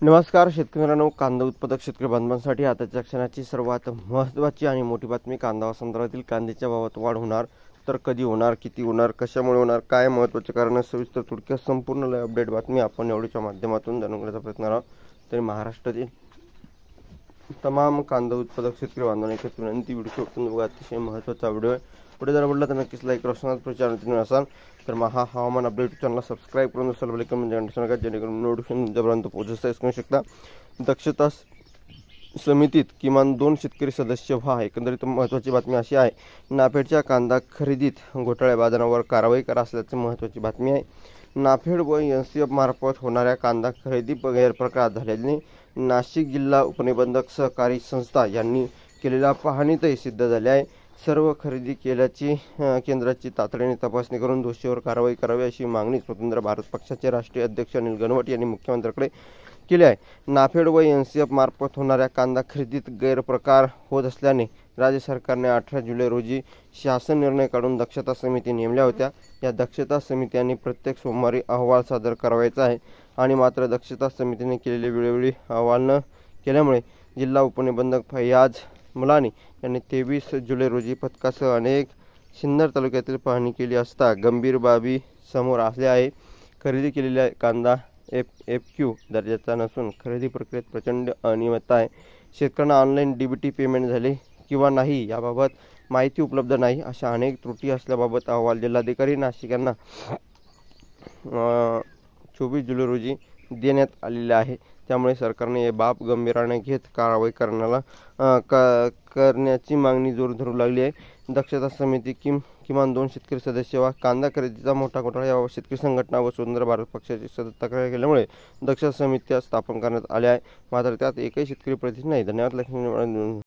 नमस्कार शेतकरी मित्रांनो, कांदा उत्पादक शेतकरी बांधवांसाठी आताच्या क्षणाची सर्वात महत्त्वाची आणि मोठी बातमी. कांदा संदर्भातील कांद्याच्या भावात वाढ होणार तर कधी होणार, किती होणार, कशामुळे होणार, काय महत्त्वाचे कारण, सविस्तर थोडक्यात संपूर्ण अपडेट बातमी आपण एवढीच्या माध्यमातून जाणून घेण्याचा प्रयत्न आहोत. तरी महाराष्ट्रातील तमाम कांदा उत्पादक शेतकरी बांधवांना एकच विनंती, व्हिडिओ शेवटून बघा, अतिशय महत्त्वाचा व्हिडिओ आहे. पुढे जर आवडला तर नक्कीच लाईक करा. प्रचार असाल तर महा हवामान अपडेट चॅनलला सबस्क्राईब करून बेल आयकॉन नका, जेणेकरून नोटिफिकेशन तुमच्यापर्यंत पोहोचण्यास करू शकता. दक्षता समितीत किमान 2 शेतकरी सदस्य व्हा. एकंदरीत महत्त्वाची बातमी अशी आहे, नाफेडच्या कांदा खरेदीत घोटाळेबाजांवर कारवाई करा असल्याची महत्त्वाची बातमी आहे. नाफेड व NCF मार्फत होणाऱ्या कांदा खरेदी गैरप्रकार झाल्याने नाशिक जिल्हा उपनिबंधक सहकारी संस्था यांनी केलेल्या पाहणीतही सिद्ध झाले आहे. सर्व खरेदी केल्याची केंद्राची तातडीने तपासणी करून दोषीवर कारवाई करावी अशी मागणी स्वतंत्र भारत पक्षाचे राष्ट्रीय अध्यक्ष अनिल घनवट यांनी मुख्यमंत्र्यांकडे केली आहे. नाफेड व NCF मार्फत होणाऱ्या कांदा खरेदीत गैरप्रकार होत असल्याने राज्य सरकारने 18 जुलै रोजी शासन निर्णय काढून दक्षता समिती नेमल्या होत्या. या दक्षता समित्यांनी प्रत्येक सोमवारी अहवाल सादर करायचा आहे आणि मात्र दक्षता समितीने केलेले वेळोवेळी अहवाल न केल्यामुळे जिल्हा उपनिबंधक फैयाज मुलानी यांनी 23 जुलै रोजी पथकासह अनेक सिन्नर तालुक्यातील पाहणी केली असता गंभीर बाबी समोर आल्या आहे. खरेदी केलेला कांदा FFQ दर्जाचा नसून खरेदी प्रक्रियेत प्रचंड अनियमितता आहे. शेतकऱ्यांना ऑनलाईन DBT पेमेंट झाले किंवा नाही याबाबत माहिती उपलब्ध नाही, अशा अनेक त्रुटी असल्याबाबत अहवाल जिल्हाधिकारी नाशिक यांना 24 जुलै रोजी देण्यात आलेले आहे. त्यामुळे सरकारने हे बाब गंभीराने घेत कारवाई करण्याची मागणी जोर धरू लागली आहे. दक्षता समिती किमान 2 शेतकरी सदस्य वा. कांदा खरेदीचा मोठा घोटाळा याबाबत शेतकरी संघटना व स्वतंत्र भारत पक्षाची सतत तक्रार केल्यामुळे दक्षता समित्या स्थापन करण्यात आल्या आहे. मात्र त्यात एकही शेतकरी प्रतिनिधी नाही. धन्यवाद.